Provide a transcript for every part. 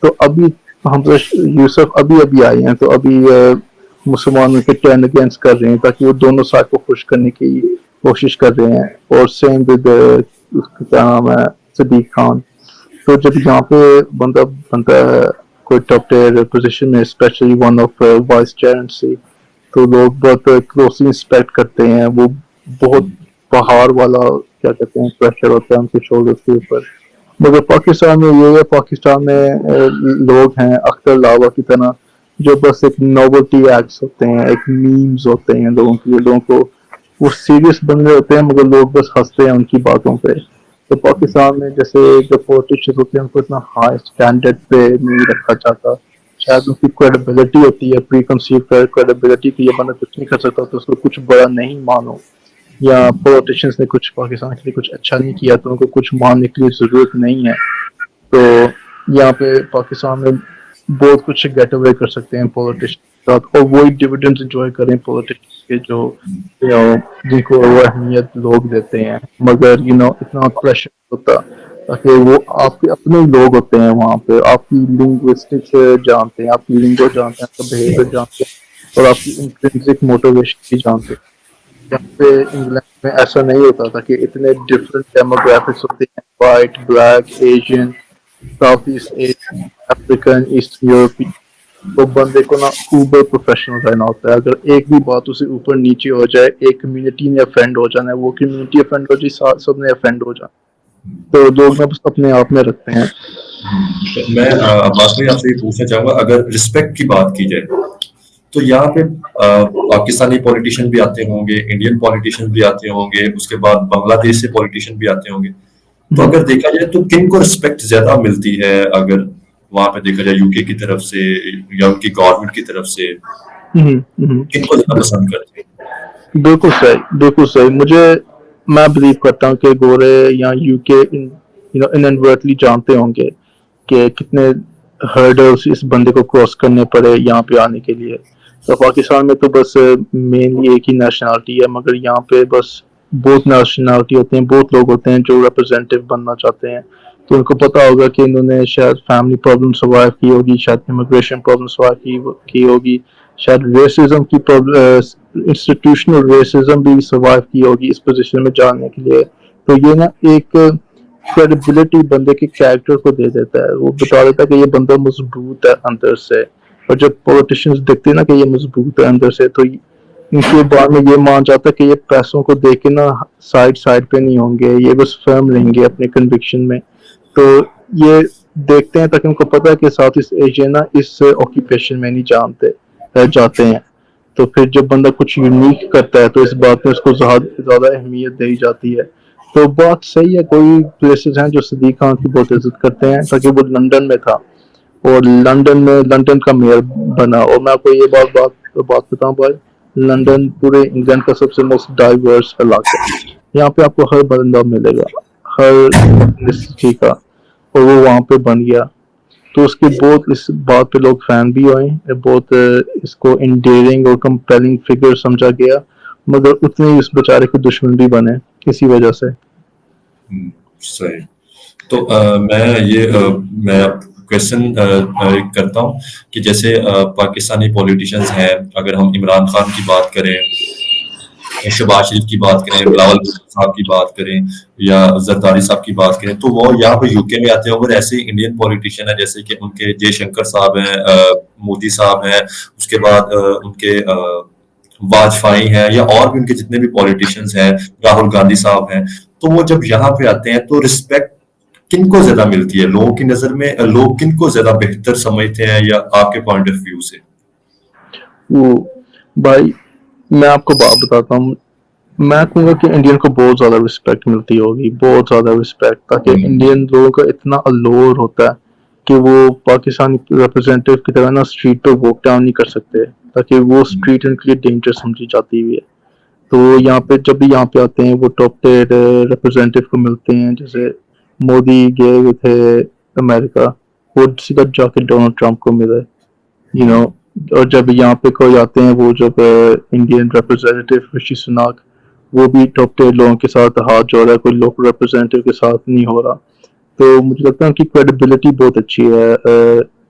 تو ابھی ہم تو یوسف ابھی آئے ہیں، تو ابھی مسلمانوں کے ٹرن اگینسٹ کر رہے ہیں تاکہ وہ دونوں سائڈ کو خوش کرنے کی کوشش کر رہے ہیں. اور سیم ود اس کا کیا نام ہے، صدیق خان. تو جب یہاں پہ بندہ بنتا ہے کوئی ٹاپ ٹیئر پوزیشن میں، especially one of vice chairman سے، تو لوگ بہت کلوزلی انسپیکٹ کرتے ہیں. وہ بہت پہاڑ والا کیا کہتے ہیں پریشر ہوتا ہے ان کے شولڈر کے اوپر. مگر پاکستان میں یہ ہے، پاکستان میں لوگ ہیں اختر لاوا کی طرح جو بس ایک نوولٹی ایکٹس ہوتے ہیں، ایک میمز ہوتے ہیں لوگوں کے لیے. لوگوں کو وہ سیریس بندے ہوتے ہیں مگر لوگ بس ہنستے ہیں ان کی باتوں پہ. تو پاکستان میں جیسے جو پولیٹیشین ہوتے ہیں ان کو اتنا ہائی اسٹینڈرڈ پہ نہیں رکھا جاتا. شاید ان کی کریڈیبلٹی ہوتی ہے، پری کنسیو کریڈیبلٹی کہ یہ بندہ کچھ نہیں کر سکتا تو اس کو کچھ بڑا نہیں مانو، یا پولیٹیشینس نے کچھ پاکستان کے لیے کچھ اچھا نہیں کیا تو ان کو کچھ ماننے کے لیے ضرورت نہیں ہے. تو یہاں پہ پاکستان میں بہت کچھ گیٹ اوے کر سکتے ہیں پولیٹیشین کے ساتھ، اور وہی ڈویڈنڈز انجوائے کریں پولیٹیشین کے جو جن کو وہ اہمیت لوگ دیتے ہیں. مگر اتنا پریشر ہوتا تاکہ وہ آپ کے اپنے لوگ ہوتے ہیں وہاں پہ، آپ کی لنگوسٹکس جانتے ہیں، آپ کی لنگو جانتے ہیں، آپ کا بہیویئر جانتے ہیں، اور آپ کی انٹرنسک موٹیویشن بھی جانتے ہیں. یہاں پہ انگلینڈ میں ایسا نہیں ہوتا تھا کہ اتنے ڈفرینٹ ڈیموگرافکس ہوتے ہیں، white, black, Asian, south east Asian, African, east European. تو بندے کو نا اوبر پروفیشنل رہنا ہوتا ہے. اگر ایک بھی بات اسے اوپر نیچے ہو جائے، ایک کمیونٹی نے افینڈ ہو جانا ہے، وہ کمیونٹی افینڈ ہو جائے، سب نے افینڈ ہو جانا. تو لوگ نا بس اپنے آپ میں رکھتے ہیں. میں باقی آپ سے یہ پوچھنا چاہوں گا، اگر رسپیکٹ کی بات کی جائے تو یہاں پہ پاکستانی پولیٹیشین بھی آتے ہوں گے، انڈین پولیٹیشین بھی آتے ہوں گے، اس کے بعد بنگلہ دیش سے پولیٹیشین بھی آتے ہوں گے. تو اگر دیکھا جائے تو کن کو رسپیکٹ زیادہ ملتی ہے اگر وہاں پہ دیکھا جائے، یو کے کی طرف سے یا ان کی گورنمنٹ کی طرف سے، کن کو زیادہ پسند کرتے ہیں؟ بالکل صحیح، بالکل صحیح. میں بلیو کرتا ہوں کہ گورے یا یو کے انورٹلی جانتے ہوں گے کہ کتنے ہرڈلس اس بندے کو کراس کرنے پڑے یہاں پہ آنے کے لیے. تو پاکستان میں تو بس مینلی ایک ہی نیشنلٹی ہے، مگر یہاں پہ بس بہت نیشنلٹی ہوتے ہیں، بہت لوگ ہوتے ہیں جو ریپرزینٹیو بننا چاہتے ہیں. تو ان کو پتا ہوگا کہ انہوں نے شاید فیملی پرابلم سروائیو کی ہوگی، شاید امیگریشن پرابلم سروائیو کی ہوگی، شاید ریسزم کی انسٹیٹیوشنل ریسزم بھی سروائیو کی ہوگی اس پوزیشن میں جانے کے لیے. تو یہ نا ایک کریڈیبلٹی بندے کے کیریکٹر کو دے دیتا ہے. وہ بتا دیتا ہے کہ یہ بندہ مضبوط ہے اندر سے. اور جب پولیٹیشینز دیکھتے ہیں نا کہ یہ مضبوط ہے اندر سے، تو ان کے بعد میں یہ مان جاتا ہے کہ یہ پیسوں کو دیکھ کے نا سائڈ پہ نہیں ہوں گے، یہ بس فرم رہیں گے اپنے کنوکشن میں. تو یہ دیکھتے ہیں تاکہ ان کو پتا ہے کہ ساؤتھ ایسٹ ایشیا نا اس آکوپیشن میں نہیں جاتے ہیں. تو پھر جب بندہ کچھ یونیک کرتا ہے تو اس بات میں اس کو زیادہ اہمیت دی جاتی ہے. تو بات صحیح ہے. کوئی پلیسز ہیں جو صدیق خان کی بہت عزت کرتے ہیں تاکہ وہ لنڈن میں تھا اور لنڈن کا میئر بنا. اور میں آپ کو یہ بات بتاؤں بھائی، لنڈن پورے انگلینڈ کا سب سے موسٹ ڈائیورس علاقہ ہے. یہاں پہ آپ کو ہر بندہ ملے گا، ہر ایتھنسٹی کا، اور وہ وہاں پہ بن گیا. تو اس کے بہت اس بات پہ لوگ فین بھی ہوئے، بہت اس کو انڈیئرنگ اور کمپیلنگ فگر سمجھا گیا، مگر اتنے ہی اس بیچارے کے دشمن بھی بنے اسی وجہ سے. صحیح. تو میں کویشچن کرتا ہوں کہ جیسے پاکستانی پولیٹیشینز ہیں، اگر ہم عمران خان کی بات کریں، شہباز شریف کی بات کریں، بلاول صاحب کی بات کریں، یا زرداری صاحب کی بات کریں، تو وہ یہاں پہ یو کے میں آتے ہیں. اور ایسے انڈین پولیٹیشین ہیں جیسے کہ ان کے جے شنکر صاحب ہیں، مودی صاحب ہیں، اس کے بعد ان کے واجپئی ہیں، یا اور بھی ان کے جتنے بھی پولیٹیشینز ہیں، راہل گاندھی صاحب ہیں. تو وہ جب یہاں پہ آتے ہیں تو رسپیکٹ کن کو زیادہ ملتی ہے لوگوں کی نظر میں؟ لوگ کن کو زیادہ بہتر سمجھتے ہیں، یا آپ کے پوائنٹ آف ویو سے؟ بھائی میں آپ کو بات بتاتا ہوں. میں کہوں گا کہ انڈین کو بہت زیادہ رسپیکٹ ملتی ہوگی، بہت زیادہ رسپیکٹ. تاکہ انڈین لوگوں کا اتنا الور ہوتا ہے کہ وہ پاکستانی ریپرزینٹیو کی طرح نا اسٹریٹ پہ واک ڈاؤن نہیں کر سکتے، تاکہ وہ اسٹریٹ ان کے لیے ڈینجر سمجھی جاتی ہوئی ہے. تو یہاں پہ جب بھی یہاں پہ آتے ہیں وہ ٹاپ ٹیئر ریپرزینٹیو کو ملتے ہیں. جیسے مودی گئے ہوئے تھے امریکہ، وہ سیدھا جا کے ڈونلڈ ٹرمپ کو ملے. اور جب یہاں پہ کوئی آتے ہیں، وہ جب انڈین ریپرزینٹیو رشی سناک، وہ بھی ٹاپ ٹیئر لوگوں کے ساتھ ہاتھ جوڑ رہا ہے، کوئی لوکل ریپرزینٹیو کے ساتھ نہیں ہو رہا. تو مجھے لگتا ہے ان کی کریڈیبلٹی بہت اچھی ہے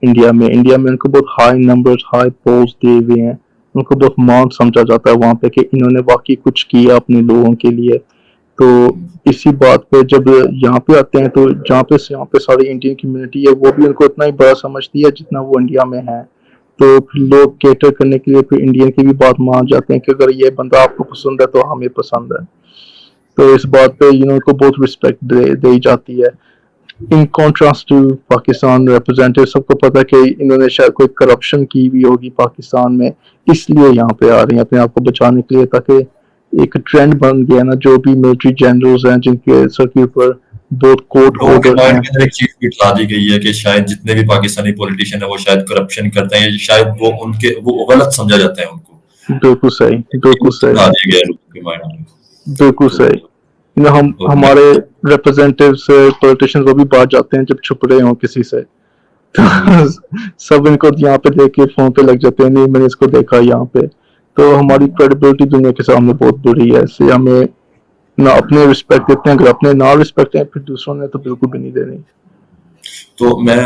انڈیا میں ان کو بہت ہائی نمبرز ہائی پوسٹ دیے ہوئے ہیں, ان کو بہت مان سمجھا جاتا ہے وہاں پہ کہ انہوں نے واقعی کچھ کیا اپنے لوگوں کے لیے. تو اسی بات پہ جب یہاں پہ آتے ہیں تو یہاں پہ ساری انڈین کمیونٹی ہے وہ بھی ان کو اتنا ہی بڑا سمجھتی ہے جتنا وہ انڈیا میں ہے. تو پھر لوگ کیٹر کرنے کے لیے پھر انڈین کی بھی بات مان جاتے ہیں کہ اگر یہ بندہ آپ کو پسند ہے تو ہمیں پسند ہے. تو اس بات پہ ان کو بہت رسپیکٹ دی جاتی ہے. ان کانٹراسٹ ٹو پاکستان ریپرزینٹیو سب کو پتا کہ انہوں نے شاید کوئی کرپشن کی ہوئی ہوگی پاکستان میں, اس لیے یہاں پہ آ رہے ہیں اپنے آپ کو بچانے کے لیے, تاکہ ایک ٹرینڈ بن گیا نا جو بھی ملٹری جنرلز ہیں جن کے سر کے اوپر بہت کوٹ لوگوں کے آرڈر مائنڈ ہیں. کے اندر ایک چیز بٹھا دی گئی ہے کہ شاید جتنے بھی پاکستانی پولیٹیشین ہیں وہ شاید کرپشن کرتے ہیں, شاید وہ غلط سمجھا جاتا ہے ان کو. بالکل صحیح, بالکل صحیح, بٹھا دیا گیا ہے لوگوں کے مائنڈ میں. بالکل تو صحیح. میں ہمارے ریپرزینٹیوز پولیٹیشینز وہ بھی بات جاتے ہیں جب چھپ رہے ہوں کسی سے, سب ان کو یہاں پہ دیکھ کے فون پہ لگ جاتے ہیں, نہیں میں نے اس کو دیکھا یہاں پہ. تو ہماری کریڈیبلٹی دنیا کے سامنے بہت بری ہے, اس لیے ہمیں نہ اپنے رسپیکٹ دیتے ہیں, اگر اپنے نہ رسپیکٹ ہیں پھر دوسروں نے تو بالکل بھی نہیں دینی. تو میں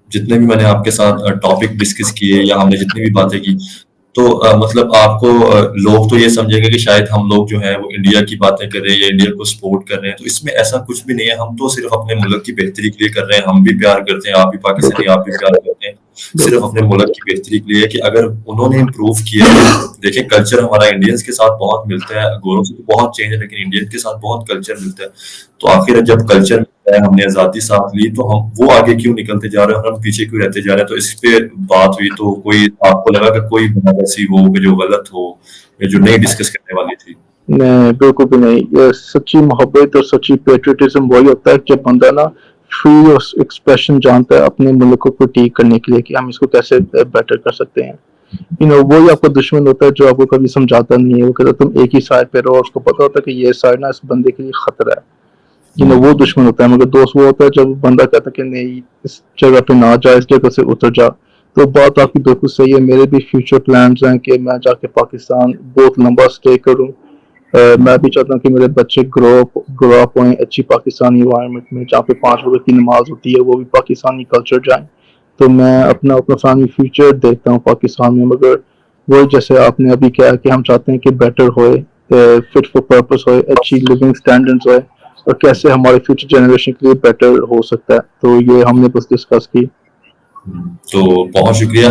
جتنے بھی میں نے آپ کے ساتھ ٹاپک ڈسکس کیے یا ہم نے جتنی بھی باتیں کی, تو مطلب آپ کو لوگ تو یہ سمجھیں گے کہ شاید ہم لوگ جو ہیں وہ انڈیا کی باتیں کر رہے ہیں یا انڈیا کو سپورٹ کر رہے ہیں. تو اس میں ایسا کچھ بھی نہیں ہے, ہم تو صرف اپنے ملک کی بہتری کے لیے کر رہے ہیں. ہم بھی پیار کرتے ہیں, آپ بھی پاکستانی, آپ بھی پیار کرتے ہیں, صرف اپنے ملک کی بہتری کے لیے کہ اگر انہوں نے امپروو کیا. دیکھیں کلچر ہمارا انڈینس کے ساتھ بہت ملتا ہے, گوروں سے بہت چینج ہے لیکن انڈین کے ساتھ بہت کلچر ملتا ہے. تو آخر جب کلچر ملتا ہے, ہم نے آزادی ساتھ لی, تو ہم وہ آگے کیوں نکلتے جا رہے ہیں اور ہم پیچھے کیوں رہتے جا رہے ہیں. تو اس پہ بات ہوئی تو کوئی آپ کو لگا کہ کوئی بات ایسی ہو کہ جو غلط ہو یا جو نہیں ڈسکس کرنے والی تھی؟ نہیں, بالکل بھی نہیں. یہ سچی محبت اور سچی پیٹریٹزم وہی ہوتا ہے جب بندہ نا فری ایکسپریشن جانتا ہے اپنے ملک کو کرٹیک کرنے کے لیے کہ ہم اس کو کیسے بیٹر کر سکتے ہیں. وہی آپ کا دشمن ہوتا ہے جو آپ کو کبھی سمجھاتا نہیں ہے, وہ کہتا ہے تم ایک ہی سائڈ پہ رہو, اس کو پتا ہوتا ہے کہ یہ سائڈ نا اس بندے کے لیے خطرہ ہے. وہ دشمن ہوتا ہے. مگر دوست وہ ہوتا ہے جب بندہ کہتا ہے کہ نہیں اس جگہ پہ نہ جا, اس جگہ سے اتر جا. تو بات آپ کی بالکل صحیح ہے. میرے بھی فیوچر پلانز ہیں کہ میں جا کے پاکستان بہت لمبا اسٹے کروں. میں بھی چاہتا ہوں کہ میرے بچے گرو اپ ہوئیں اچھی پاکستانی انوائرمنٹ میں جہاں پہ 5 وقت کی نماز ہوتی ہے, وہ بھی پاکستانی کلچر جائیں. تو میں اپنا فیملی فیوچر دیکھتا ہوں پاکستان میں. مگر وہ جیسے آپ نے ابھی کہا کہ ہم چاہتے ہیں کہ بیٹر ہوئے, فٹ فار پرپز ہوئے, اچھی لیونگ اسٹینڈرڈز ہوئے, اور کیسے ہمارے فیوچر جنریشن کے لیے بیٹر ہو سکتا ہے. تو یہ ہم نے بس ڈسکس کی. تو بہت شکریہ.